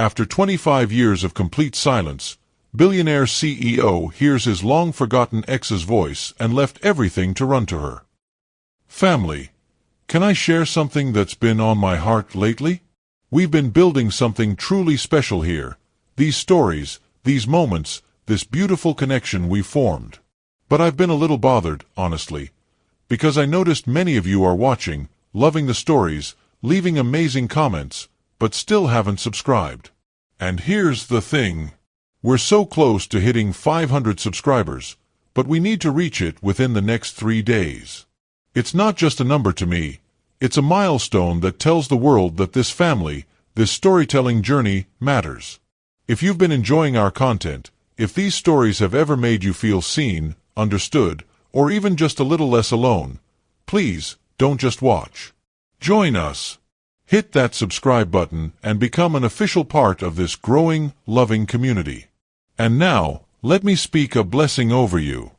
After 25 years of complete silence, billionaire CEO hears his long-forgotten ex's voice and left everything to run to her. Family, can I share something that's been on my heart lately? We've been building something truly special here. These stories, these moments, this beautiful connection we formed. But I've been a little bothered, honestly, because I noticed many of you are watching, loving the stories, leaving amazing comments, but still haven't subscribed. And here's the thing. We're so close to hitting 500 subscribers, but we need to reach it within the next 3 days. It's not just a number to me. It's a milestone that tells the world that this family, this storytelling journey, matters. If you've been enjoying our content, if these stories have ever made you feel seen, understood, or even just a little less alone, please, don't just watch. Join us. Hit that subscribe button and become an official part of this growing, loving community. And now, let me speak a blessing over you.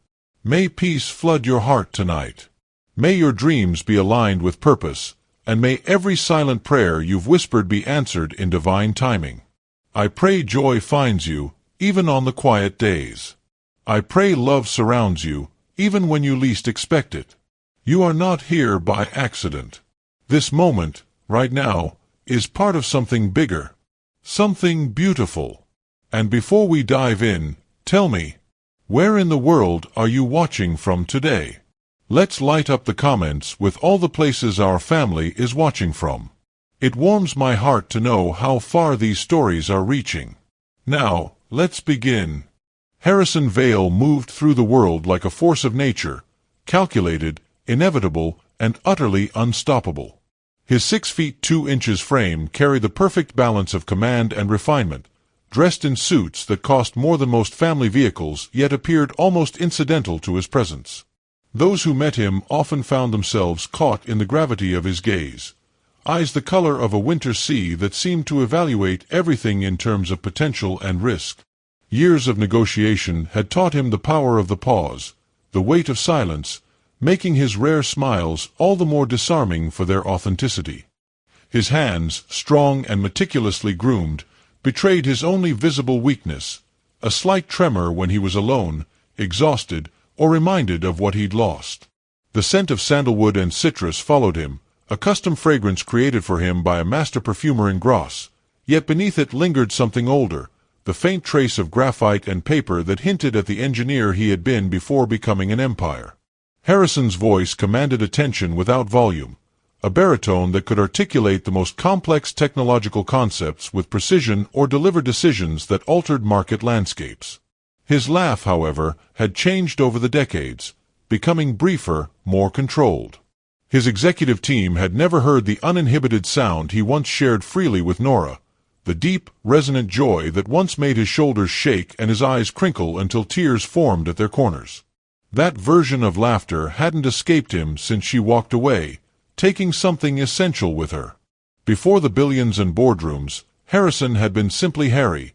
May peace flood your heart tonight. May your dreams be aligned with purpose, and may every silent prayer you've whispered be answered in divine timing. I pray joy finds you, even on the quiet days. I pray love surrounds you, even when you least expect it. You are not here by accident. This moment, right now, is part of something bigger. Something beautiful. And before we dive in, tell me, where in the world are you watching from today? Let's light up the comments with all the places our family is watching from. It warms my heart to know how far these stories are reaching. Now, let's begin. Harrison Vale moved through the world like a force of nature, calculated, inevitable, and utterly unstoppable. His 6 feet 2 inches frame carried the perfect balance of command and refinement, dressed in suits that cost more than most family vehicles yet appeared almost incidental to his presence. Those who met him often found themselves caught in the gravity of his gaze, eyes the color of a winter sea that seemed to evaluate everything in terms of potential and risk. Years of negotiation had taught him the power of the pause, the weight of silence, making his rare smiles all the more disarming for their authenticity. His hands, strong and meticulously groomed, betrayed his only visible weakness, a slight tremor when he was alone, exhausted, or reminded of what he'd lost. The scent of sandalwood and citrus followed him, a custom fragrance created for him by a master perfumer in Grasse, yet beneath it lingered something older, the faint trace of graphite and paper that hinted at the engineer he had been before becoming an empire. Harrison's voice commanded attention without volume, a baritone that could articulate the most complex technological concepts with precision or deliver decisions that altered market landscapes. His laugh, however, had changed over the decades, becoming briefer, more controlled. His executive team had never heard the uninhibited sound he once shared freely with Nora, the deep, resonant joy that once made his shoulders shake and his eyes crinkle until tears formed at their corners. That version of laughter hadn't escaped him since she walked away, taking something essential with her. Before the billions and boardrooms, Harrison had been simply Harry,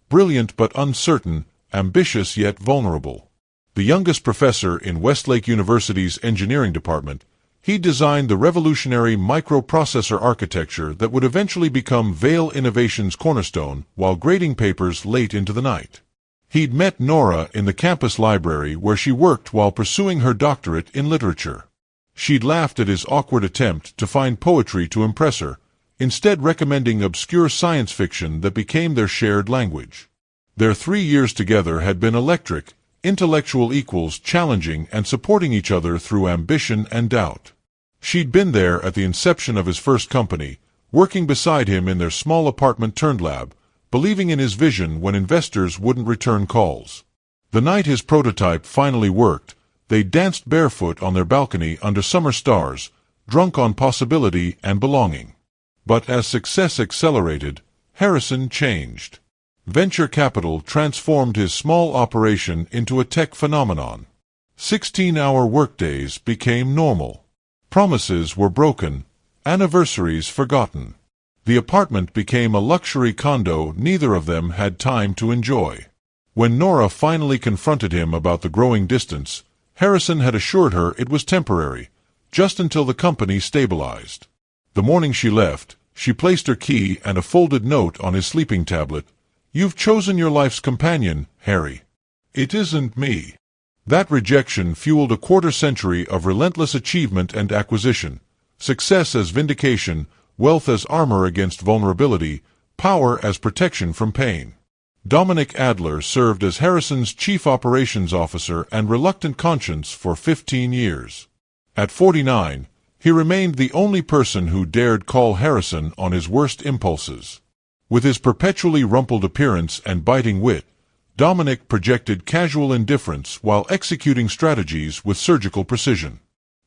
brilliant but uncertain, ambitious yet vulnerable. The youngest professor in Westlake University's engineering department, he designed the revolutionary microprocessor architecture that would eventually become Vale Innovation's cornerstone while grading papers late into the night. He'd met Nora in the campus library where she worked while pursuing her doctorate in literature. She'd laughed at his awkward attempt to find poetry to impress her, instead recommending obscure science fiction that became their shared language. Their 3 years together had been electric, intellectual equals challenging and supporting each other through ambition and doubt. She'd been there at the inception of his first company, working beside him in their small apartment-turned-lab, believing in his vision when investors wouldn't return calls. The night his prototype finally worked, they danced barefoot on their balcony under summer stars, drunk on possibility and belonging. But as success accelerated, Harrison changed. Venture capital transformed his small operation into a tech phenomenon. 16-hour workdays became normal. Promises were broken, anniversaries forgotten. The apartment became a luxury condo neither of them had time to enjoy. When Nora finally confronted him about the growing distance, Harrison had assured her it was temporary, just until the company stabilized. The morning she left, She placed her key and a folded note on his sleeping tablet. "You've chosen your life's companion, Harry. It isn't me." That rejection fueled a quarter-century of relentless achievement and acquisition. Success as vindication, wealth as armor against vulnerability, power as protection from pain. Dominic Adler served as Harrison's chief operations officer and reluctant conscience for 15 years. At 49, he remained the only person who dared call Harrison on his worst impulses. With his perpetually rumpled appearance and biting wit, Dominic projected casual indifference while executing strategies with surgical precision.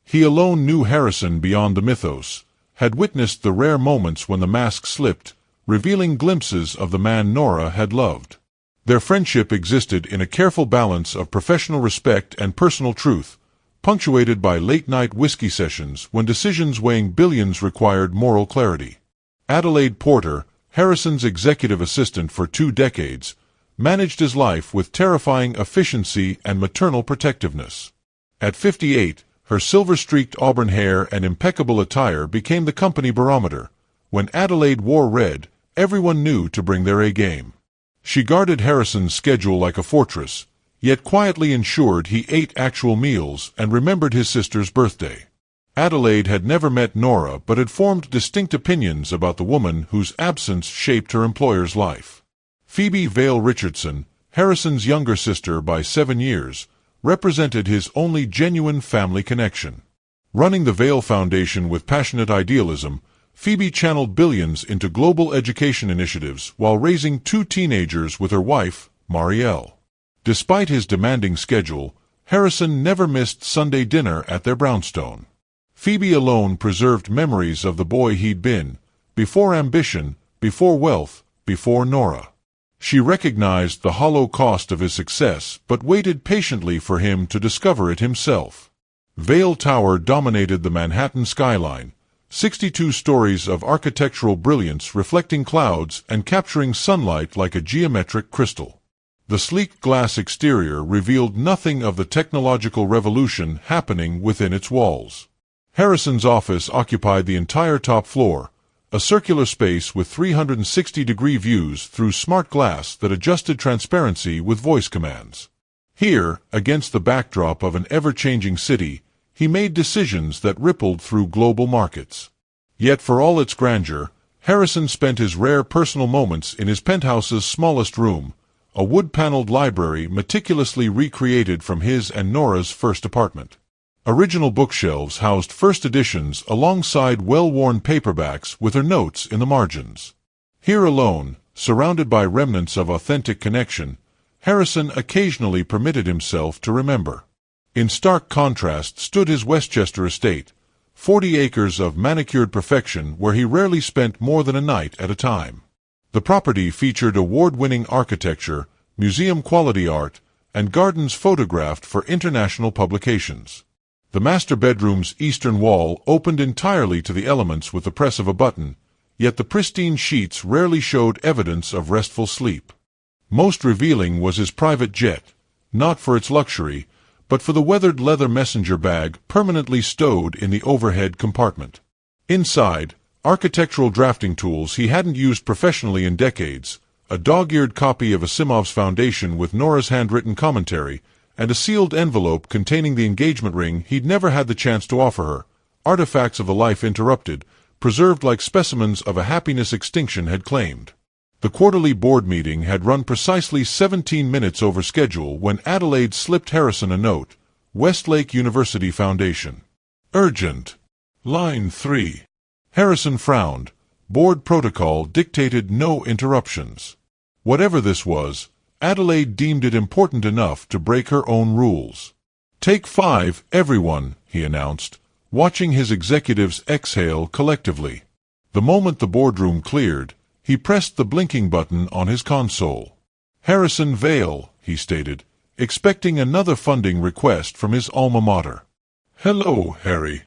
He alone knew Harrison beyond the mythos, had witnessed the rare moments when the mask slipped, revealing glimpses of the man Nora had loved. Their friendship existed in a careful balance of professional respect and personal truth, punctuated by late-night whiskey sessions when decisions weighing billions required moral clarity. Adelaide Porter, Harrison's executive assistant for 2 decades, managed his life with terrifying efficiency and maternal protectiveness. At 58, her silver-streaked auburn hair and impeccable attire became the company barometer. When Adelaide wore red, everyone knew to bring their A-game. She guarded Harrison's schedule like a fortress, yet quietly ensured he ate actual meals and remembered his sister's birthday. Adelaide had never met Nora but had formed distinct opinions about the woman whose absence shaped her employer's life. Phoebe Vale Richardson, Harrison's younger sister by 7 years, represented his only genuine family connection. Running the Vale Foundation with passionate idealism, Phoebe channeled billions into global education initiatives while raising 2 teenagers with her wife, Marielle. Despite his demanding schedule, Harrison never missed Sunday dinner at their brownstone. Phoebe alone preserved memories of the boy he'd been, before ambition, before wealth, before Nora. She recognized the hollow cost of his success but waited patiently for him to discover it himself. Vale Tower dominated the Manhattan skyline, 62 stories of architectural brilliance reflecting clouds and capturing sunlight like a geometric crystal. The sleek glass exterior revealed nothing of the technological revolution happening within its walls. Harrison's office occupied the entire top floor, a circular space with 360-degree views through smart glass that adjusted transparency with voice commands. Here, against the backdrop of an ever-changing city, he made decisions that rippled through global markets. Yet for all its grandeur, Harrison spent his rare personal moments in his penthouse's smallest room, a wood-paneled library meticulously recreated from his and Nora's first apartment. Original bookshelves housed first editions alongside well-worn paperbacks with her notes in the margins. Here alone, surrounded by remnants of authentic connection, Harrison occasionally permitted himself to remember. In stark contrast stood his Westchester estate, 40 acres of manicured perfection where he rarely spent more than a night at a time. The property featured award-winning architecture, museum-quality art, and gardens photographed for international publications. The master bedroom's eastern wall opened entirely to the elements with the press of a button, yet the pristine sheets rarely showed evidence of restful sleep. Most revealing was his private jet, not for its luxury, but for the weathered leather messenger bag permanently stowed in the overhead compartment. Inside, architectural drafting tools he hadn't used professionally in decades, a dog-eared copy of Asimov's Foundation with Nora's handwritten commentary, and a sealed envelope containing the engagement ring he'd never had the chance to offer her, artifacts of a life interrupted, preserved like specimens of a happiness extinction had claimed. The quarterly board meeting had run precisely 17 minutes over schedule when Adelaide slipped Harrison a note, Westlake University Foundation. Urgent. Line 3. Harrison frowned. Board protocol dictated no interruptions. Whatever this was, Adelaide deemed it important enough to break her own rules. "Take 5, everyone," he announced, watching his executives exhale collectively. The moment the boardroom cleared, he pressed the blinking button on his console. "Harrison Vale," he stated, expecting another funding request from his alma mater. "Hello, Harry."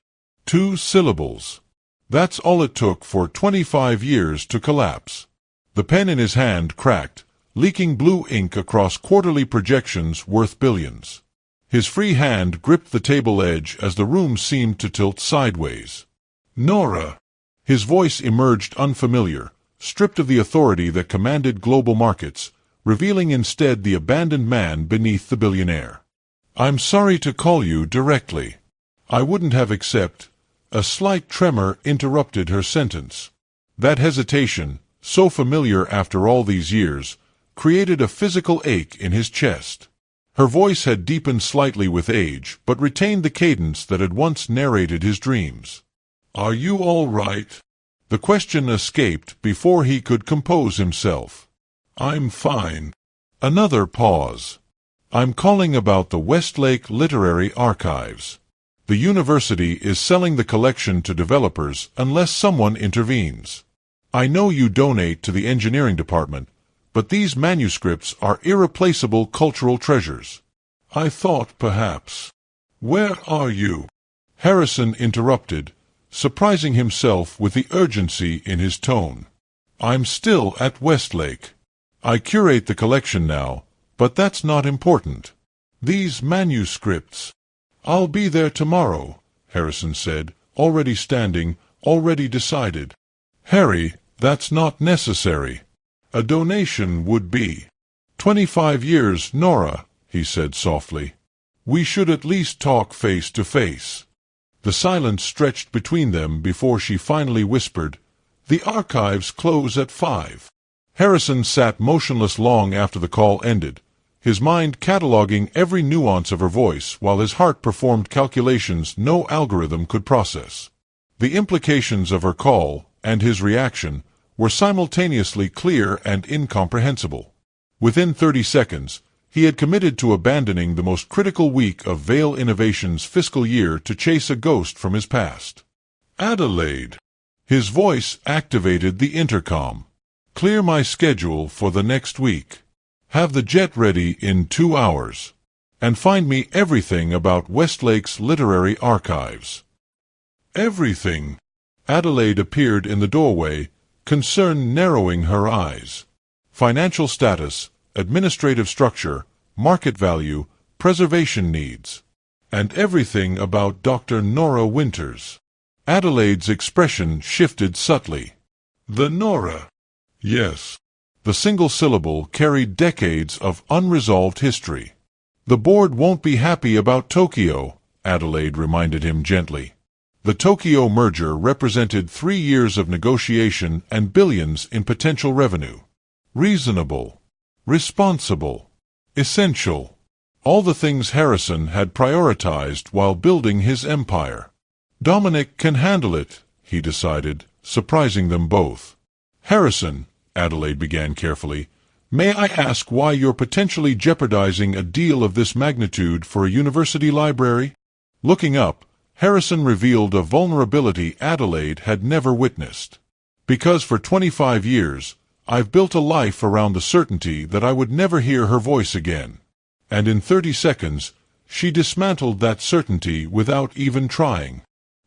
2 syllables. That's all it took for 25 years to collapse. The pen in his hand cracked, leaking blue ink across quarterly projections worth billions. His free hand gripped the table edge as the room seemed to tilt sideways. "Nora!" His voice emerged unfamiliar, stripped of the authority that commanded global markets, revealing instead the abandoned man beneath the billionaire. "I'm sorry to call you directly. I wouldn't have accepted." A slight tremor interrupted her sentence. That hesitation, so familiar after all these years, created a physical ache in his chest. Her voice had deepened slightly with age, but retained the cadence that had once narrated his dreams. "Are you all right?" The question escaped before he could compose himself. "I'm fine." Another pause. "I'm calling about the Westlake Literary Archives. The university is selling the collection to developers unless someone intervenes. I know you donate to the engineering department, but these manuscripts are irreplaceable cultural treasures. I thought perhaps—" "Where are you?" Harrison interrupted, surprising himself with the urgency in his tone. "I'm still at Westlake. I curate the collection now, but that's not important. These manuscripts—" "I'll be there tomorrow," Harrison said, already standing, already decided. "Harry, that's not necessary. A donation would be—" 25 years, Nora," he said softly. "We should at least talk face to face." The silence stretched between them before she finally whispered, "The archives close at 5. Harrison sat motionless long after the call ended, his mind cataloging every nuance of her voice while his heart performed calculations no algorithm could process. The implications of her call, and his reaction, were simultaneously clear and incomprehensible. Within 30 seconds, he had committed to abandoning the most critical week of Vale Innovations' fiscal year to chase a ghost from his past. "Adelaide." His voice activated the intercom. "Clear my schedule for the next week. Have the jet ready in 2 hours. And find me everything about Westlake's literary archives." "Everything?" Adelaide appeared in the doorway, concern narrowing her eyes. "Financial status, administrative structure, market value, preservation needs. And everything about Dr. Nora Winters." Adelaide's expression shifted subtly. "The Nora?" "Yes." The single syllable carried decades of unresolved history. "The board won't be happy about Tokyo," Adelaide reminded him gently. The Tokyo merger represented 3 years of negotiation and billions in potential revenue. Reasonable, responsible, essential. All the things Harrison had prioritized while building his empire. "Dominic can handle it," he decided, surprising them both. "Harrison," Adelaide began carefully, "may I ask why you're potentially jeopardizing a deal of this magnitude for a university library?" Looking up, Harrison revealed a vulnerability Adelaide had never witnessed. "Because for 25 years, I've built a life around the certainty that I would never hear her voice again." And in 30 seconds, she dismantled that certainty without even trying.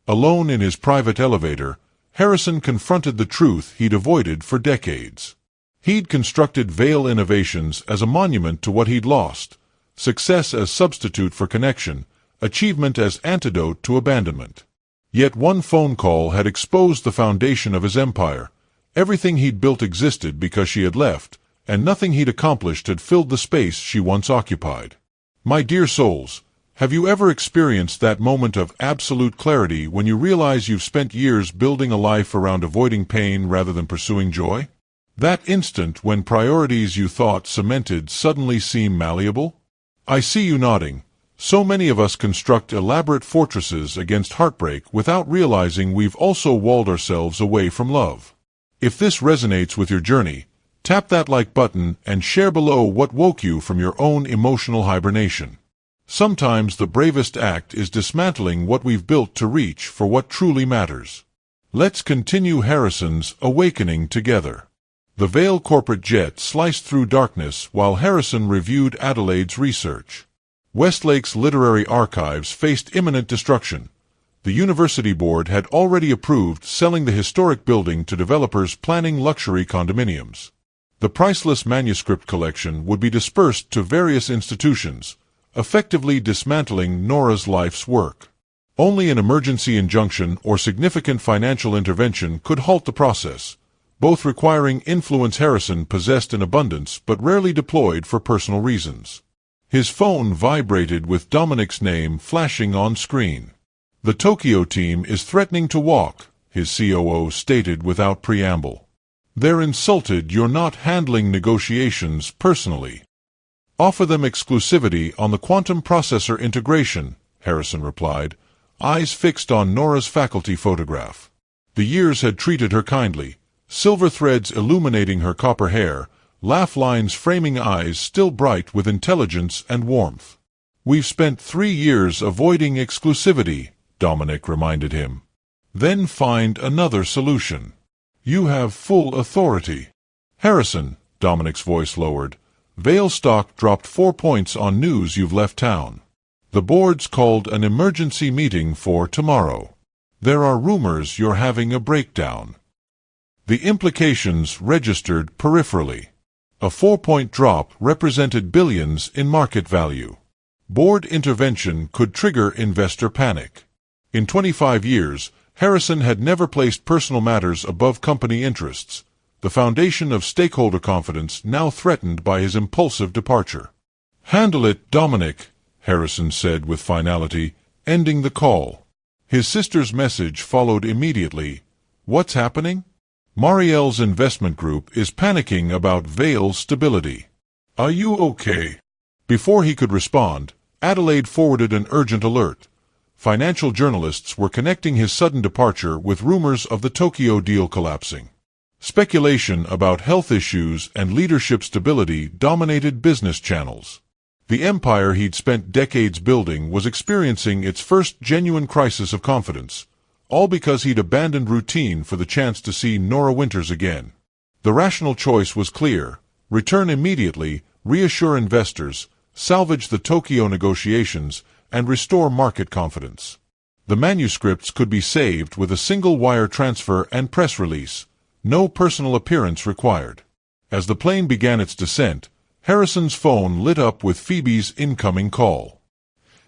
Alone in his private elevator, Harrison confronted the truth he'd avoided for decades. He'd constructed Vale Innovations as a monument to what he'd lost, success as substitute for connection, achievement as antidote to abandonment. Yet one phone call had exposed the foundation of his empire. Everything he'd built existed because she had left, and nothing he'd accomplished had filled the space she once occupied. My dear souls, have you ever experienced that moment of absolute clarity when you realize you've spent years building a life around avoiding pain rather than pursuing joy? That instant when priorities you thought cemented suddenly seem malleable? I see you nodding. So many of us construct elaborate fortresses against heartbreak without realizing we've also walled ourselves away from love. If this resonates with your journey, tap that like button and share below what woke you from your own emotional hibernation. Sometimes the bravest act is dismantling what we've built to reach for what truly matters. Let's continue Harrison's awakening together. The Vale corporate jet sliced through darkness while Harrison reviewed Adelaide's research. Westlake's literary archives faced imminent destruction. The university board had already approved selling the historic building to developers planning luxury condominiums. The priceless manuscript collection would be dispersed to various institutions, effectively dismantling Nora's life's work. Only an emergency injunction or significant financial intervention could halt the process, both requiring influence Harrison possessed in abundance but rarely deployed for personal reasons. His phone vibrated with Dominic's name flashing on screen. "The Tokyo team is threatening to walk," his COO stated without preamble. "They're insulted you're not handling negotiations personally." "Offer them exclusivity on the quantum processor integration," Harrison replied, eyes fixed on Nora's faculty photograph. The years had treated her kindly, silver threads illuminating her copper hair, laugh lines framing eyes still bright with intelligence and warmth. "We've spent 3 years avoiding exclusivity," Dominic reminded him. "Then find another solution. You have full authority." "Harrison," Dominic's voice lowered, "Vale stock dropped 4 points on news you've left town. The board's called an emergency meeting for tomorrow. There are rumors you're having a breakdown." The implications registered peripherally. A 4-point drop represented billions in market value. Board intervention could trigger investor panic. In 25 years, Harrison had never placed personal matters above company interests, the foundation of stakeholder confidence now threatened by his impulsive departure. "Handle it, Dominic," Harrison said with finality, ending the call. His sister's message followed immediately. "What's happening?" "Marielle's investment group is panicking about Vale's stability. Are you okay?" Before he could respond, Adelaide forwarded an urgent alert. Financial journalists were connecting his sudden departure with rumors of the Tokyo deal collapsing. Speculation about health issues and leadership stability dominated business channels. The empire he'd spent decades building was experiencing its first genuine crisis of confidence, all because he'd abandoned routine for the chance to see Nora Winters again. The rational choice was clear: return immediately, reassure investors, salvage the Tokyo negotiations, and restore market confidence. The manuscripts could be saved with a single wire transfer and press release, no personal appearance required. As the plane began its descent, Harrison's phone lit up with Phoebe's incoming call.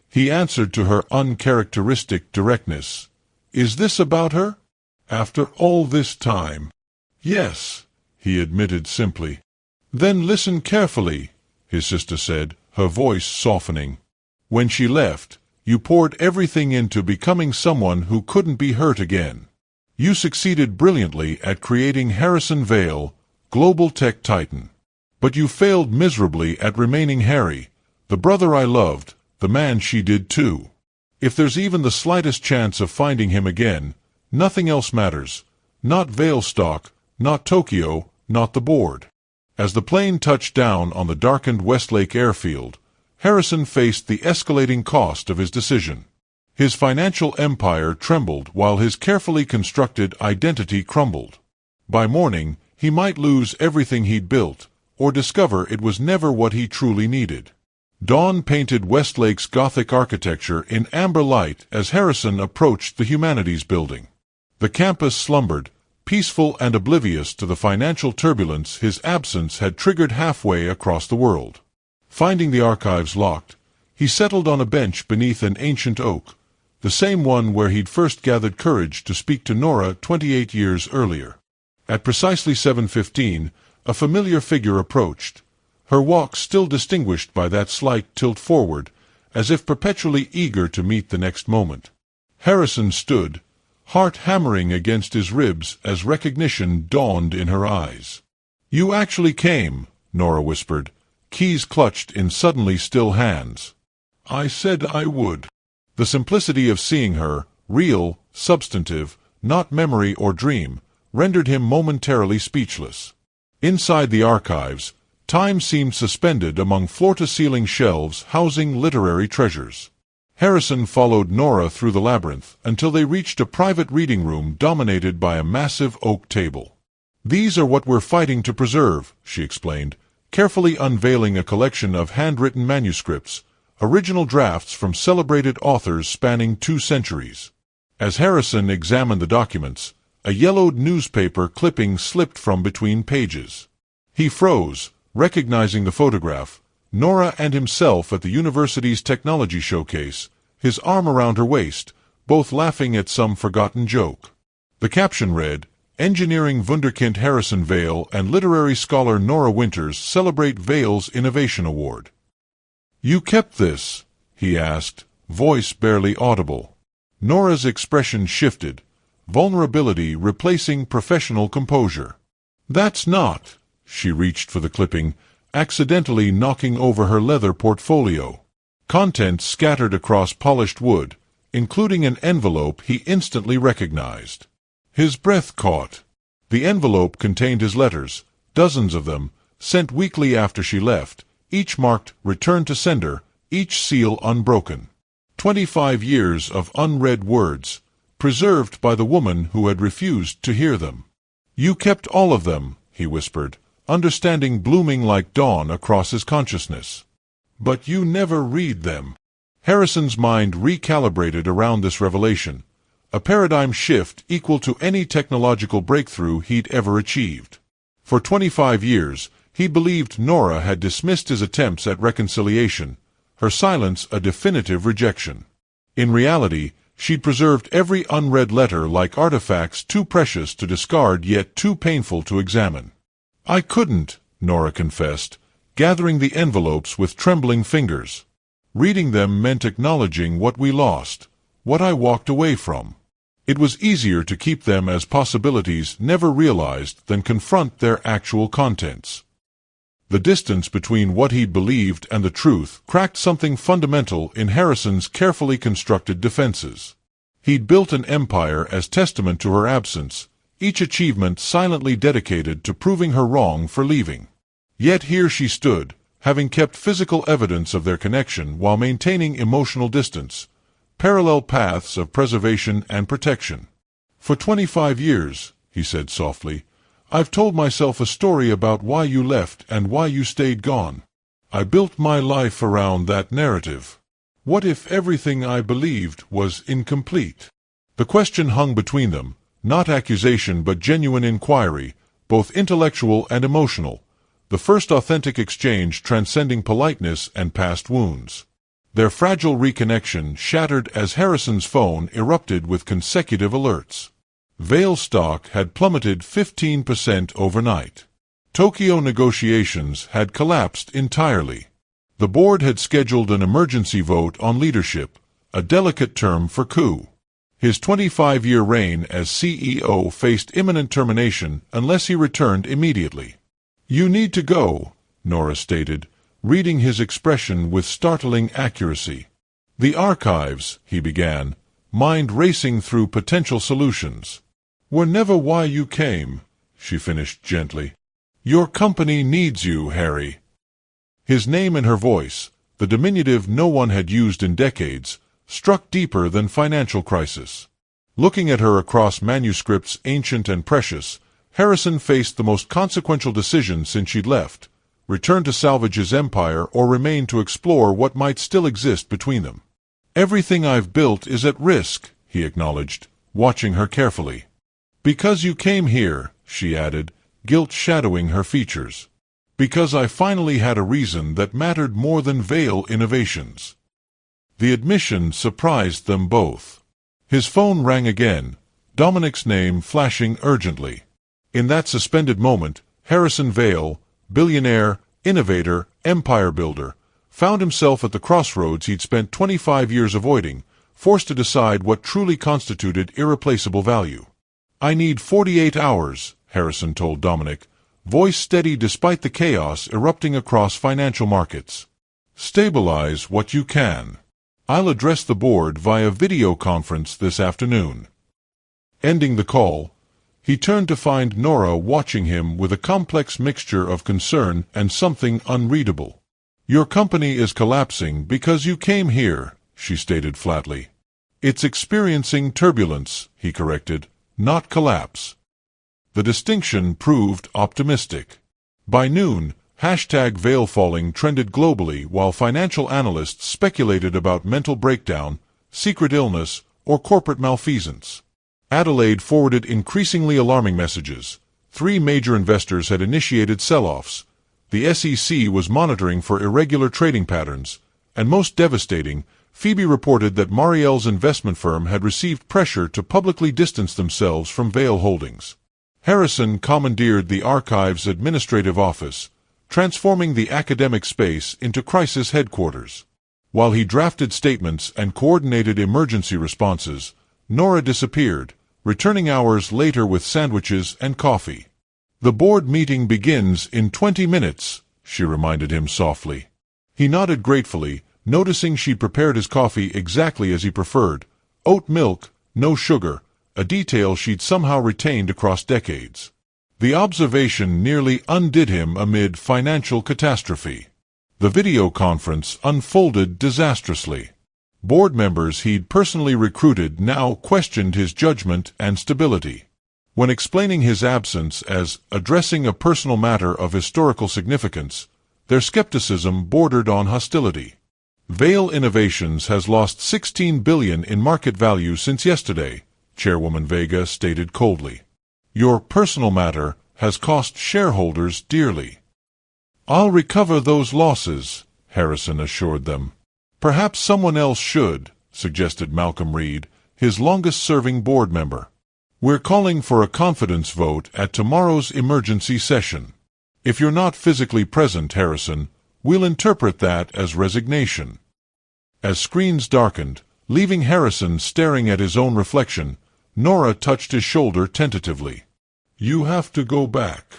He answered to her uncharacteristic directness. "Is this about her? After all this time?" "Yes," he admitted simply. "Then listen carefully," his sister said, her voice softening. "When she left, you poured everything into becoming someone who couldn't be hurt again. You succeeded brilliantly at creating Harrison Vale, global tech titan. But you failed miserably at remaining Harry, the brother I loved, the man she did too. If there's even the slightest chance of finding him again, nothing else matters. Not Vale stock, not Tokyo, not the board." As the plane touched down on the darkened Westlake airfield, Harrison faced the escalating cost of his decision. His financial empire trembled while his carefully constructed identity crumbled. By morning, he might lose everything he'd built, or discover it was never what he truly needed. Dawn painted Westlake's Gothic architecture in amber light as Harrison approached the Humanities Building. The campus slumbered, peaceful and oblivious to the financial turbulence his absence had triggered halfway across the world. Finding the archives locked, he settled on a bench beneath an ancient oak, the same one where he'd first gathered courage to speak to Nora 28 years earlier. At precisely 7:15, a familiar figure approached, her walk still distinguished by that slight tilt forward, as if perpetually eager to meet the next moment. Harrison stood, heart hammering against his ribs as recognition dawned in her eyes. "You actually came," Nora whispered, keys clutched in suddenly still hands. "I said I would." The simplicity of seeing her, real, substantive, not memory or dream, rendered him momentarily speechless. Inside the archives, time seemed suspended among floor-to-ceiling shelves housing literary treasures. Harrison followed Nora through the labyrinth until they reached a private reading room dominated by a massive oak table. "These are what we're fighting to preserve," she explained, carefully unveiling a collection of handwritten manuscripts, original drafts from celebrated authors spanning 2 centuries. As Harrison examined the documents, a yellowed newspaper clipping slipped from between pages. He froze, recognizing the photograph, Nora and himself at the university's technology showcase, his arm around her waist, both laughing at some forgotten joke. The caption read, "Engineering wunderkind Harrison Vale and literary scholar Nora Winters celebrate Vale's Innovation Award." "You kept this?" he asked, voice barely audible. Nora's expression shifted, vulnerability replacing professional composure. "That's not." She reached for the clipping, accidentally knocking over her leather portfolio. Contents scattered across polished wood, including an envelope he instantly recognized. His breath caught. The envelope contained his letters, dozens of them, sent weekly after she left, each marked "Return to Sender," each seal unbroken. 25 years of unread words, preserved by the woman who had refused to hear them. "You kept all of them," he whispered, understanding blooming like dawn across his consciousness. "But you never read them." Harrison's mind recalibrated around this revelation, a paradigm shift equal to any technological breakthrough he'd ever achieved. For 25 years, he believed Nora had dismissed his attempts at reconciliation, her silence a definitive rejection. In reality, she'd preserved every unread letter like artifacts too precious to discard yet too painful to examine. "I couldn't," Nora confessed, gathering the envelopes with trembling fingers. "Reading them meant acknowledging what we lost, what I walked away from. It was easier to keep them as possibilities never realized than confront their actual contents." The distance between what he'd believed and the truth cracked something fundamental in Harrison's carefully constructed defenses. He'd built an empire as testament to her absence, each achievement silently dedicated to proving her wrong for leaving. Yet here she stood, having kept physical evidence of their connection while maintaining emotional distance, parallel paths of preservation and protection. "For 25 years, he said softly, "I've told myself a story about why you left and why you stayed gone. I built my life around that narrative. What if everything I believed was incomplete?" The question hung between them, not accusation but genuine inquiry, both intellectual and emotional, the first authentic exchange transcending politeness and past wounds. Their fragile reconnection shattered as Harrison's phone erupted with consecutive alerts. Vale stock had plummeted 15% overnight. Tokyo negotiations had collapsed entirely. The board had scheduled an emergency vote on leadership, a delicate term for coup. His 25-year reign as CEO faced imminent termination unless he returned immediately. "You need to go," Nora stated, reading his expression with startling accuracy. "The archives," he began, mind racing through potential solutions. "Were never why you came," she finished gently. "Your company needs you, Harry." His name and her voice, the diminutive no one had used in decades, struck deeper than financial crisis. Looking at her across manuscripts ancient and precious, Harrison faced the most consequential decision since she'd left: return to salvage his empire or remain to explore what might still exist between them. "Everything I've built is at risk," he acknowledged, watching her carefully. "Because you came here," she added, guilt shadowing her features. "Because I finally had a reason that mattered more than Vale innovations." The admission surprised them both. His phone rang again, Dominic's name flashing urgently. In that suspended moment, Harrison Vale, billionaire, innovator, empire builder, found himself at the crossroads he'd spent 25 years avoiding, forced to decide what truly constituted irreplaceable value. "I need 48 hours, Harrison told Dominic, voice steady despite the chaos erupting across financial markets. "Stabilize what you can. I'll address the board via video conference this afternoon." Ending the call, he turned to find Nora watching him with a complex mixture of concern and something unreadable. "Your company is collapsing because you came here," she stated flatly. "It's experiencing turbulence," he corrected, "not collapse." The distinction proved optimistic. By noon, #ValeFalling trended globally while financial analysts speculated about mental breakdown, secret illness, or corporate malfeasance. Adelaide forwarded increasingly alarming messages. 3 major investors had initiated sell-offs. The SEC was monitoring for irregular trading patterns, and most devastating, Phoebe reported that Marielle's investment firm had received pressure to publicly distance themselves from Vale Holdings. Harrison commandeered the archive's administrative office, transforming the academic space into crisis headquarters. While he drafted statements and coordinated emergency responses, Nora disappeared, returning hours later with sandwiches and coffee. "The board meeting begins in 20 minutes, she reminded him softly. He nodded gratefully, noticing she prepared his coffee exactly as he preferred, oat milk, no sugar, a detail she'd somehow retained across decades. The observation nearly undid him amid financial catastrophe. The video conference unfolded disastrously. Board members he'd personally recruited now questioned his judgment and stability. When explaining his absence as addressing a personal matter of historical significance, their skepticism bordered on hostility. Vale Innovations has lost $16 billion in market value since yesterday, Chairwoman Vega stated coldly. Your personal matter has cost shareholders dearly. I'll recover those losses, Harrison assured them. Perhaps someone else should, suggested Malcolm Reed, his longest-serving board member. We're calling for a confidence vote at tomorrow's emergency session. If you're not physically present, Harrison, we'll interpret that as resignation. As screens darkened, leaving Harrison staring at his own reflection, Nora touched his shoulder tentatively. You have to go back.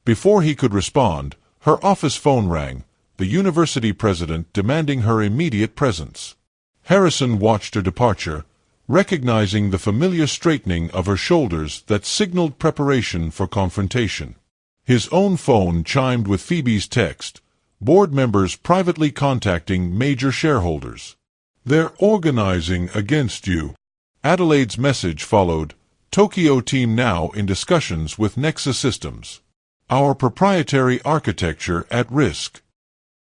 Before he could respond, her office phone rang, the university president demanding her immediate presence. Harrison watched her departure, recognizing the familiar straightening of her shoulders that signaled preparation for confrontation. His own phone chimed with Phoebe's text, board members privately contacting major shareholders. They're organizing against you. Adelaide's message followed, Tokyo team now in discussions with Nexus Systems. Our proprietary architecture at risk.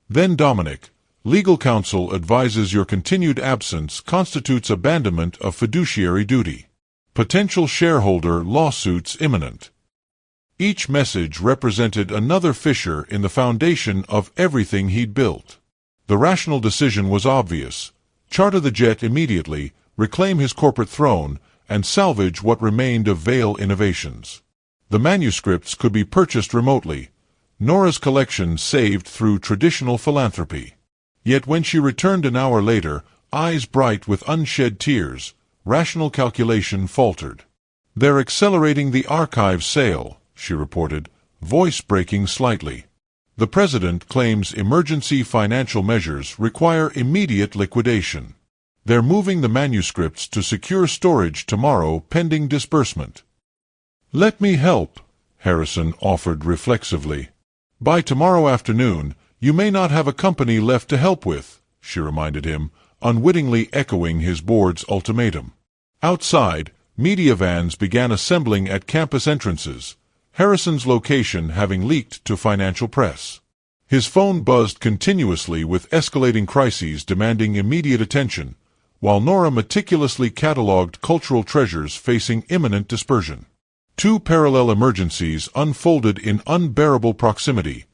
Then Dominic, legal counsel advises your continued absence constitutes abandonment of fiduciary duty. Potential shareholder lawsuits imminent. Each message represented another fissure in the foundation of everything he'd built. The rational decision was obvious. Charter the jet immediately, reclaim his corporate throne, and salvage what remained of Vale Innovations. The manuscripts could be purchased remotely, Nora's collection saved through traditional philanthropy. Yet when she returned an hour later, eyes bright with unshed tears, rational calculation faltered. They're accelerating the archive sale, she reported, voice breaking slightly. The president claims emergency financial measures require immediate liquidation. They're moving the manuscripts to secure storage tomorrow pending disbursement. Let me help, Harrison offered reflexively. By tomorrow afternoon, you may not have a company left to help with, she reminded him, unwittingly echoing his board's ultimatum. Outside, media vans began assembling at campus entrances, Harrison's location having leaked to financial press. His phone buzzed continuously with escalating crises demanding immediate attention, while Nora meticulously catalogued cultural treasures facing imminent dispersion. Two parallel emergencies unfolded in unbearable proximity,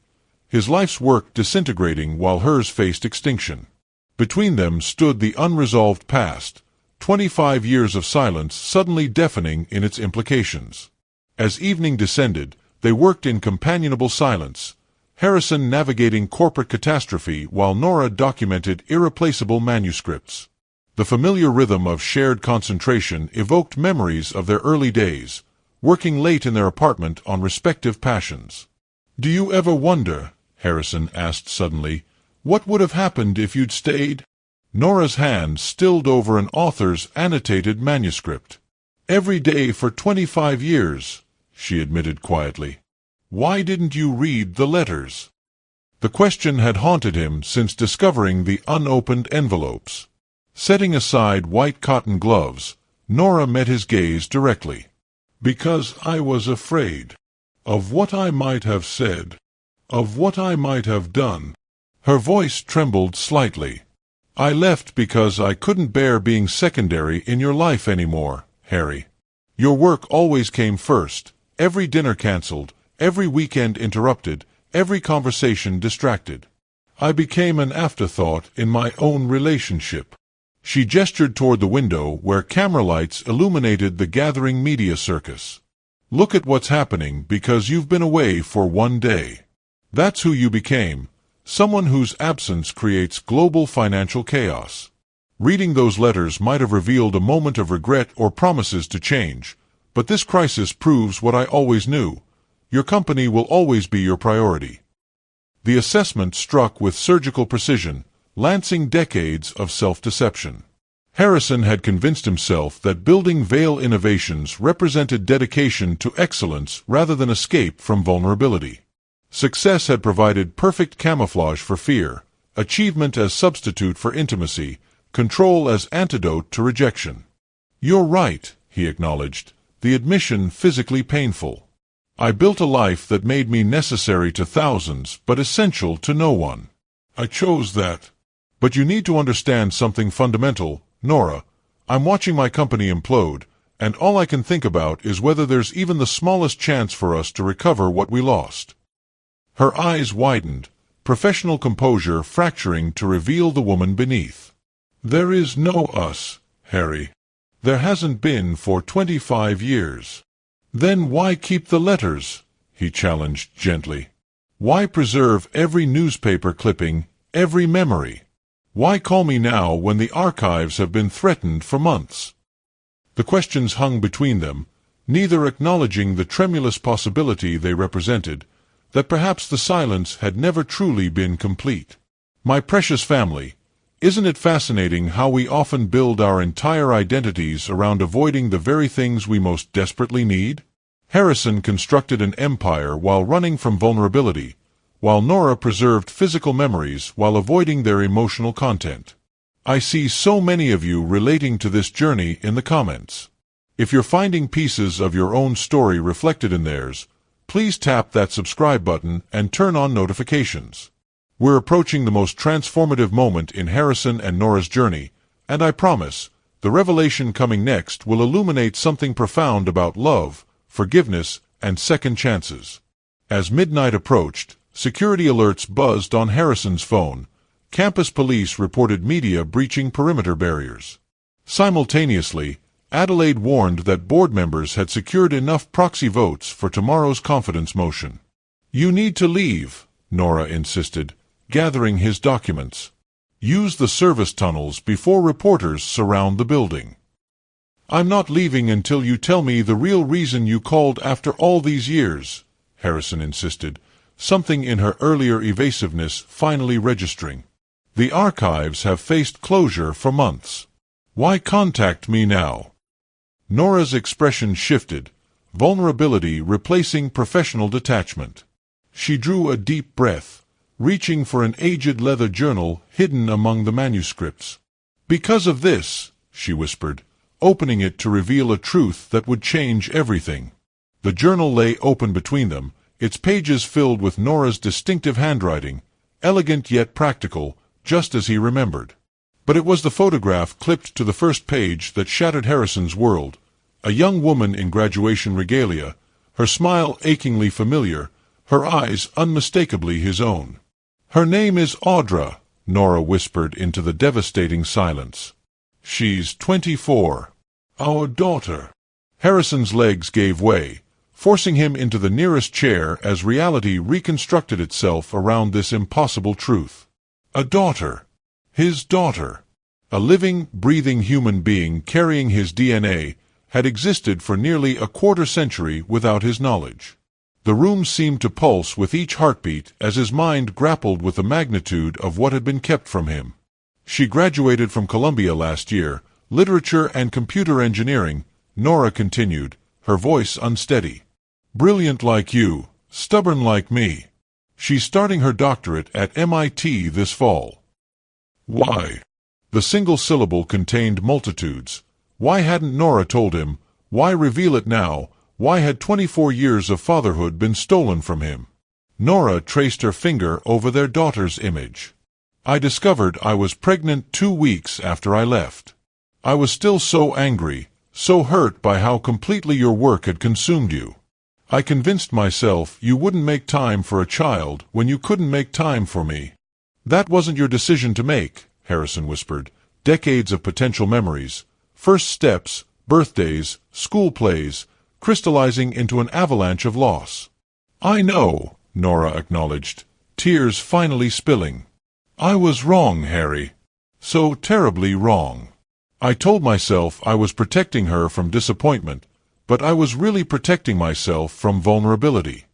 his life's work disintegrating while hers faced extinction. Between them stood the unresolved past, 25 years of silence suddenly deafening in its implications. As evening descended, they worked in companionable silence, Harrison navigating corporate catastrophe while Nora documented irreplaceable manuscripts. The familiar rhythm of shared concentration evoked memories of their early days, working late in their apartment on respective passions. Do you ever wonder, Harrison asked suddenly, what would have happened if you'd stayed? Nora's hand stilled over an author's annotated manuscript. Every day for 25 years, she admitted quietly. Why didn't you read the letters? The question had haunted him since discovering the unopened envelopes. Setting aside white cotton gloves, Nora met his gaze directly. Because I was afraid of what I might have said, of what I might have done. Her voice trembled slightly. I left because I couldn't bear being secondary in your life anymore, Harry. Your work always came first, every dinner cancelled, every weekend interrupted, every conversation distracted. I became an afterthought in my own relationship. She gestured toward the window where camera lights illuminated the gathering media circus. "Look at what's happening because you've been away for one day. That's who you became, someone whose absence creates global financial chaos." Reading those letters might have revealed a moment of regret or promises to change, but this crisis proves what I always knew. Your company will always be your priority. The assessment struck with surgical precision, lancing decades of self-deception. Harrison had convinced himself that building Vale Innovations represented dedication to excellence rather than escape from vulnerability. Success had provided perfect camouflage for fear, achievement as substitute for intimacy, control as antidote to rejection. "You're right," he acknowledged, the admission physically painful. "I built a life that made me necessary to thousands but essential to no one. I chose that. But you need to understand something fundamental, Nora. I'm watching my company implode, and all I can think about is whether there's even the smallest chance for us to recover what we lost." Her eyes widened, professional composure fracturing to reveal the woman beneath. "There is no us, Harry. There hasn't been for 25 years. Then why keep the letters?" he challenged gently. "Why preserve every newspaper clipping, every memory? Why call me now when the archives have been threatened for months?" The questions hung between them, neither acknowledging the tremulous possibility they represented, that perhaps the silence had never truly been complete. "My precious family, isn't it fascinating how we often build our entire identities around avoiding the very things we most desperately need?" Harrison constructed an empire while running from vulnerability, while Nora preserved physical memories while avoiding their emotional content. I see so many of you relating to this journey in the comments. If you're finding pieces of your own story reflected in theirs, please tap that subscribe button and turn on notifications. We're approaching the most transformative moment in Harrison and Nora's journey, and I promise, the revelation coming next will illuminate something profound about love, forgiveness, and second chances. As midnight approached, security alerts buzzed on Harrison's phone. Campus police reported media breaching perimeter barriers. Simultaneously, Adelaide warned that board members had secured enough proxy votes for tomorrow's confidence motion. "You need to leave," Nora insisted, gathering his documents. "Use the service tunnels before reporters surround the building." "I'm not leaving until you tell me the real reason you called after all these years," Harrison insisted, something in her earlier evasiveness finally registering. "The archives have faced closure for months. Why contact me now?" Nora's expression shifted, vulnerability replacing professional detachment. She drew a deep breath, reaching for an aged leather journal hidden among the manuscripts. "Because of this," she whispered, opening it to reveal a truth that would change everything. The journal lay open between them, its pages filled with Nora's distinctive handwriting, elegant yet practical, just as he remembered. But it was the photograph clipped to the first page that shattered Harrison's world. A young woman in graduation regalia, her smile achingly familiar, her eyes unmistakably his own. "Her name is Audra," Nora whispered into the devastating silence. "She's 24. Our daughter." Harrison's legs gave way, forcing him into the nearest chair as reality reconstructed itself around this impossible truth. A daughter. His daughter. A living, breathing human being carrying his DNA had existed for nearly a quarter-century without his knowledge. The room seemed to pulse with each heartbeat as his mind grappled with the magnitude of what had been kept from him. "She graduated from Columbia last year, literature and computer engineering," Nora continued, her voice unsteady. "Brilliant like you, stubborn like me. She's starting her doctorate at MIT this fall." Why? The single syllable contained multitudes. Why hadn't Nora told him? Why reveal it now? Why had 24 years of fatherhood been stolen from him? Nora traced her finger over their daughter's image. "I discovered I was pregnant 2 weeks after I left. I was still so angry, so hurt by how completely your work had consumed you. I convinced myself you wouldn't make time for a child when you couldn't make time for me." "That wasn't your decision to make," Harrison whispered, decades of potential memories, first steps, birthdays, school plays, crystallizing into an avalanche of loss. "I know," Nora acknowledged, tears finally spilling. "I was wrong, Harry. So terribly wrong. I told myself I was protecting her from disappointment, but I was really protecting myself from vulnerability.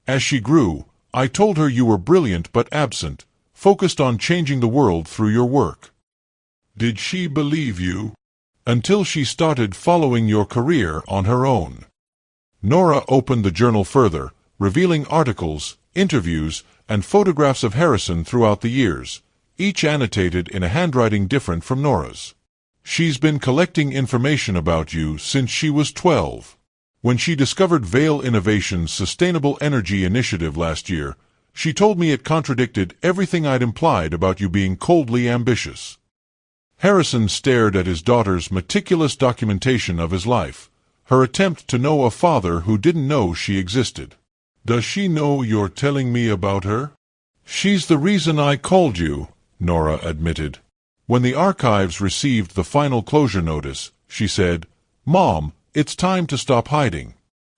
As she grew, I told her you were brilliant but absent, focused on changing the world through your work. Did she believe you? Until she started following your career on her own." Nora opened the journal further, revealing articles, interviews, and photographs of Harrison throughout the years, each annotated in a handwriting different from Nora's. "She's been collecting information about you since she was 12. When she discovered Vale Innovations' Sustainable Energy Initiative last year, she told me it contradicted everything I'd implied about you being coldly ambitious." Harrison stared at his daughter's meticulous documentation of his life, her attempt to know a father who didn't know she existed. "Does she know you're telling me about her?" "She's the reason I called you," Nora admitted. When the archives received the final closure notice, she said, "Mom, it's time to stop hiding.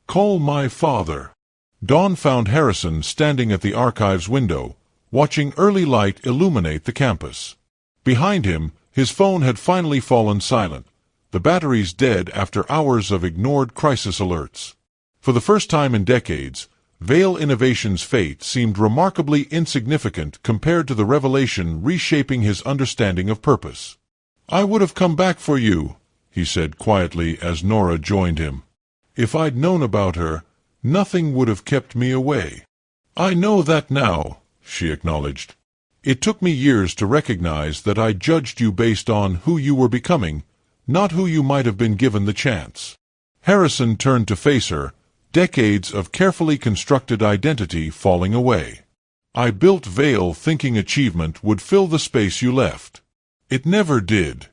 Call my father." Dawn found Harrison standing at the archives window, watching early light illuminate the campus. Behind him, his phone had finally fallen silent, the batteries dead after hours of ignored crisis alerts. For the first time in decades, Vale Innovations' fate seemed remarkably insignificant compared to the revelation reshaping his understanding of purpose. "I would have come back for you," he said quietly as Nora joined him. "If I'd known about her, nothing would have kept me away." "I know that now," she acknowledged. "It took me years to recognize that I judged you based on who you were becoming, not who you might have been given the chance." Harrison turned to face her, decades of carefully constructed identity falling away. "I built Vale thinking achievement would fill the space you left. It never did.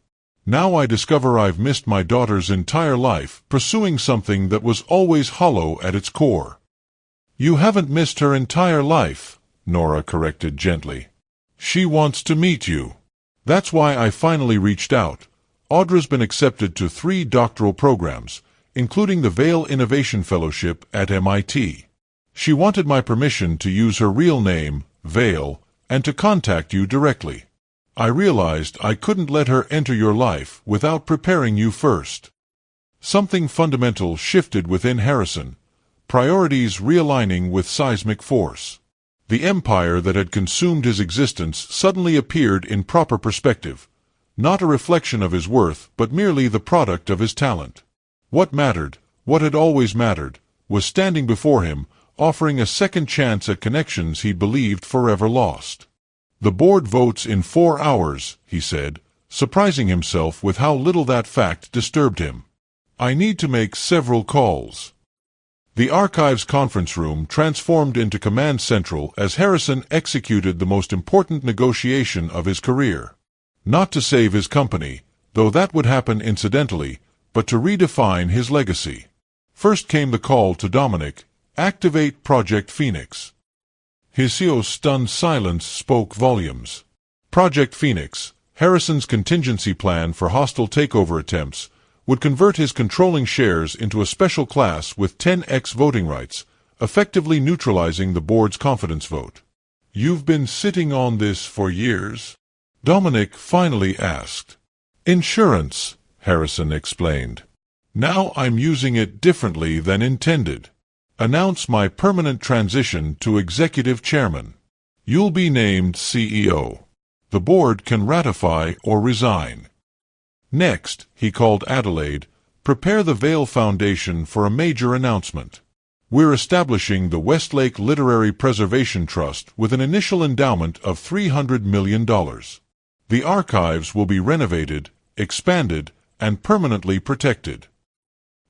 Now I discover I've missed my daughter's entire life pursuing something that was always hollow at its core." "You haven't missed her entire life," Nora corrected gently. "She wants to meet you. That's why I finally reached out. Audra's been accepted to 3 doctoral programs, including the Vale Innovation Fellowship at MIT. She wanted my permission to use her real name, Vale, and to contact you directly. I realized I couldn't let her enter your life without preparing you first." Something fundamental shifted within Harrison, priorities realigning with seismic force. The empire that had consumed his existence suddenly appeared in proper perspective, not a reflection of his worth but merely the product of his talent. What mattered, what had always mattered, was standing before him, offering a second chance at connections he believed forever lost. "The board votes in 4 hours," he said, surprising himself with how little that fact disturbed him. "I need to make several calls." The archives conference room transformed into command central as Harrison executed the most important negotiation of his career. Not to save his company, though that would happen incidentally, but to redefine his legacy. First came the call to Dominic, "Activate Project Phoenix." His CEO's stunned silence spoke volumes. Project Phoenix, Harrison's contingency plan for hostile takeover attempts, would convert his controlling shares into a special class with 10x voting rights, effectively neutralizing the board's confidence vote. "You've been sitting on this for years?" Dominic finally asked. "Insurance," Harrison explained. "Now I'm using it differently than intended. Announce my permanent transition to executive chairman. You'll be named CEO. The board can ratify or resign." Next, he called Adelaide, "Prepare the Vale Foundation for a major announcement. We're establishing the Westlake Literary Preservation Trust with an initial endowment of $300 million. The archives will be renovated, expanded, and permanently protected."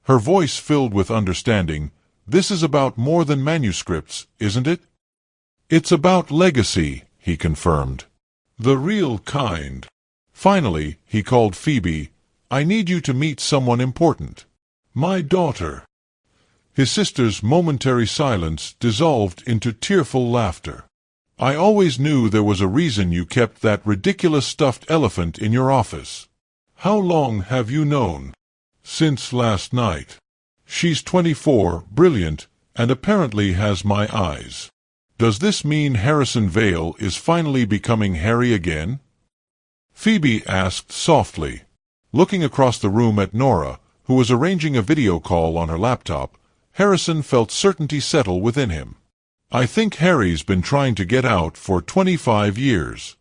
Her voice filled with understanding. "This is about more than manuscripts, isn't it?" "It's about legacy," he confirmed. "The real kind." Finally, he called Phoebe. "I need you to meet someone important. My daughter." His sister's momentary silence dissolved into tearful laughter. I always knew there was a reason you kept that ridiculous stuffed elephant in your office. How long have you known? Since last night. She's 24, brilliant, and apparently has my eyes. Does this mean Harrison Vale is finally becoming Harry again? Phoebe asked softly. Looking across the room at Nora, who was arranging a video call on her laptop, Harrison felt certainty settle within him. I think Harry's been trying to get out for 25 years.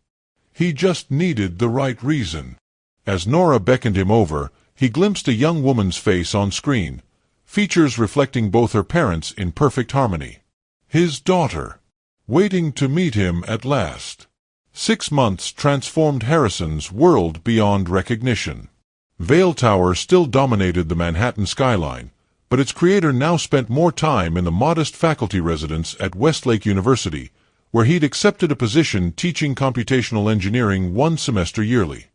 He just needed the right reason. As Nora beckoned him over, he glimpsed a young woman's face on screen, features reflecting both her parents in perfect harmony. His daughter. Waiting to meet him at last. 6 months transformed Harrison's world beyond recognition. Vale Tower still dominated the Manhattan skyline, but its creator now spent more time in the modest faculty residence at Westlake University, where he'd accepted a position teaching computational engineering 1 semester yearly.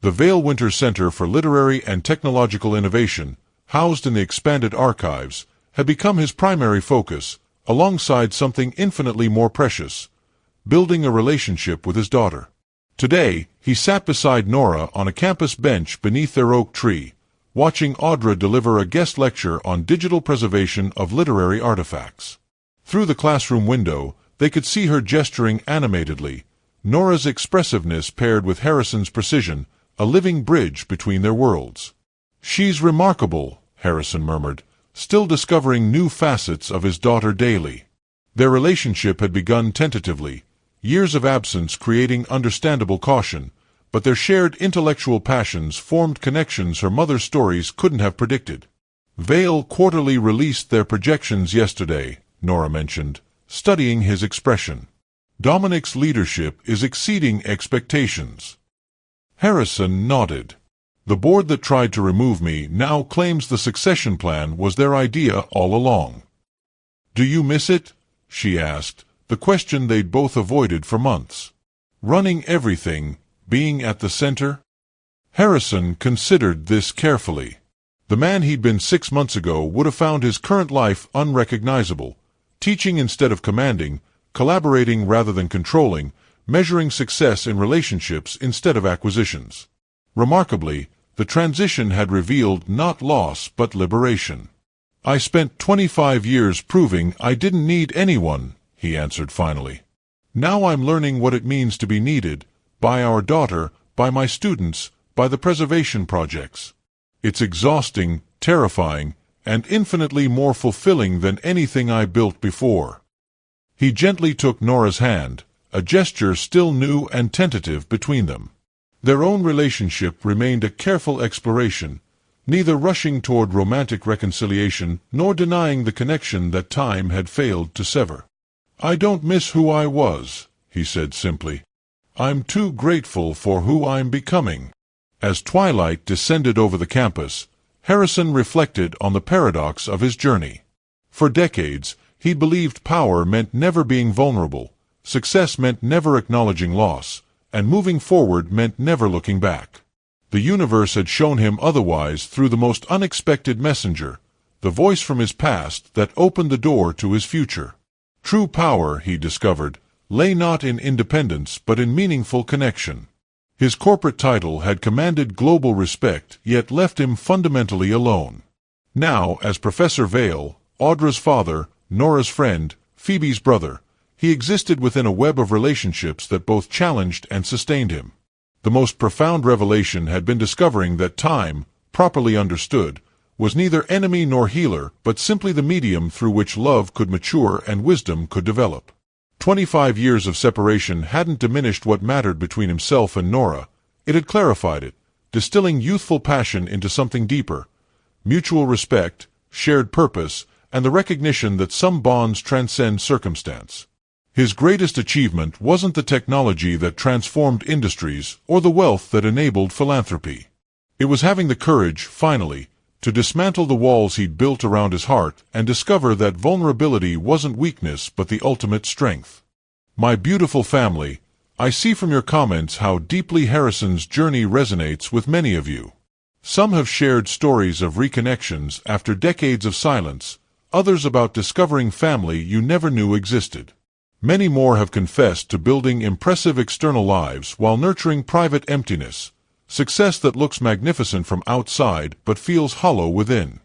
The Vale Winter Center for Literary and Technological Innovation, housed in the expanded archives, had become his primary focus, alongside something infinitely more precious, building a relationship with his daughter. Today, he sat beside Nora on a campus bench beneath their oak tree, watching Audra deliver a guest lecture on digital preservation of literary artifacts. Through the classroom window, they could see her gesturing animatedly, Nora's expressiveness paired with Harrison's precision, a living bridge between their worlds. "She's remarkable," Harrison murmured, still discovering new facets of his daughter daily. Their relationship had begun tentatively, years of absence creating understandable caution, but their shared intellectual passions formed connections her mother's stories couldn't have predicted. Vale quarterly released their projections yesterday, Nora mentioned, studying his expression. Dominic's leadership is exceeding expectations. Harrison nodded. The board that tried to remove me now claims the succession plan was their idea all along. Do you miss it? She asked, the question they'd both avoided for months. Running everything, being at the center? Harrison considered this carefully. The man he'd been 6 months ago would have found his current life unrecognizable, teaching instead of commanding, collaborating rather than controlling, measuring success in relationships instead of acquisitions. Remarkably, the transition had revealed not loss but liberation. I spent 25 years proving I didn't need anyone, he answered finally. Now I'm learning what it means to be needed, by our daughter, by my students, by the preservation projects. It's exhausting, terrifying, and infinitely more fulfilling than anything I built before. He gently took Nora's hand, a gesture still new and tentative between them. Their own relationship remained a careful exploration, neither rushing toward romantic reconciliation nor denying the connection that time had failed to sever. I don't miss who I was, he said simply. I'm too grateful for who I'm becoming. As twilight descended over the campus, Harrison reflected on the paradox of his journey. For decades, he believed power meant never being vulnerable, success meant never acknowledging loss, and moving forward meant never looking back. The universe had shown him otherwise through the most unexpected messenger, the voice from his past that opened the door to his future. True power, he discovered, lay not in independence but in meaningful connection. His corporate title had commanded global respect, yet left him fundamentally alone. Now, as Professor Vale, Audra's father, Nora's friend, Phoebe's brother, he existed within a web of relationships that both challenged and sustained him. The most profound revelation had been discovering that time, properly understood, was neither enemy nor healer, but simply the medium through which love could mature and wisdom could develop. 25 years of separation hadn't diminished what mattered between himself and Nora. It had clarified it, distilling youthful passion into something deeper, mutual respect, shared purpose, and the recognition that some bonds transcend circumstance. His greatest achievement wasn't the technology that transformed industries or the wealth that enabled philanthropy. It was having the courage, finally, to dismantle the walls he'd built around his heart and discover that vulnerability wasn't weakness but the ultimate strength. My beautiful family, I see from your comments how deeply Harrison's journey resonates with many of you. Some have shared stories of reconnections after decades of silence, others about discovering family you never knew existed. Many more have confessed to building impressive external lives while nurturing private emptiness, success that looks magnificent from outside but feels hollow within.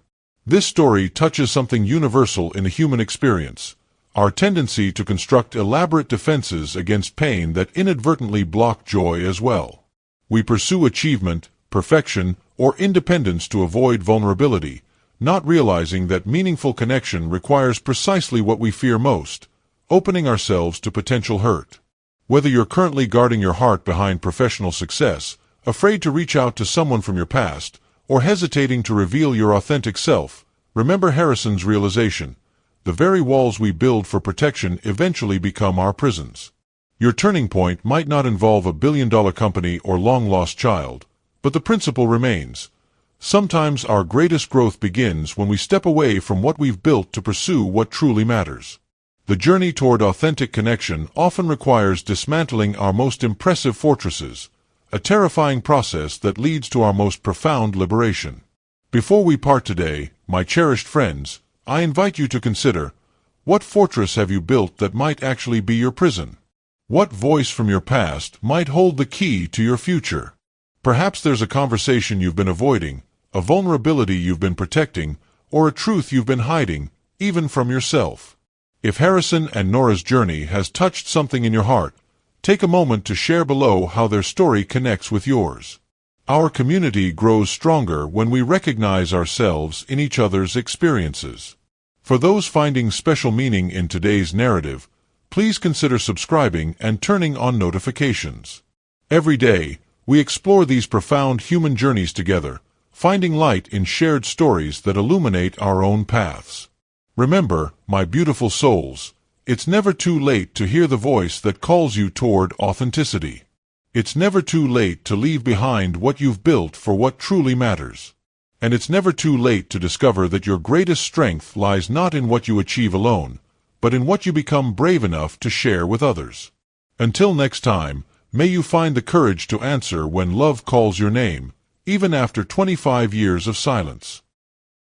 This story touches something universal in the human experience, our tendency to construct elaborate defenses against pain that inadvertently block joy as well. We pursue achievement, perfection, or independence to avoid vulnerability, not realizing that meaningful connection requires precisely what we fear most: opening ourselves to potential hurt. Whether you're currently guarding your heart behind professional success, afraid to reach out to someone from your past, or hesitating to reveal your authentic self, remember Harrison's realization: the very walls we build for protection eventually become our prisons. Your turning point might not involve a billion-dollar company or long-lost child, but the principle remains. Sometimes our greatest growth begins when we step away from what we've built to pursue what truly matters. The journey toward authentic connection often requires dismantling our most impressive fortresses, a terrifying process that leads to our most profound liberation. Before we part today, my cherished friends, I invite you to consider: what fortress have you built that might actually be your prison? What voice from your past might hold the key to your future? Perhaps there's a conversation you've been avoiding, a vulnerability you've been protecting, or a truth you've been hiding, even from yourself. If Harrison and Nora's journey has touched something in your heart, take a moment to share below how their story connects with yours. Our community grows stronger when we recognize ourselves in each other's experiences. For those finding special meaning in today's narrative, please consider subscribing and turning on notifications. Every day, we explore these profound human journeys together, finding light in shared stories that illuminate our own paths. Remember, my beautiful souls, it's never too late to hear the voice that calls you toward authenticity. It's never too late to leave behind what you've built for what truly matters. And it's never too late to discover that your greatest strength lies not in what you achieve alone, but in what you become brave enough to share with others. Until next time, may you find the courage to answer when love calls your name, even after 25 years of silence.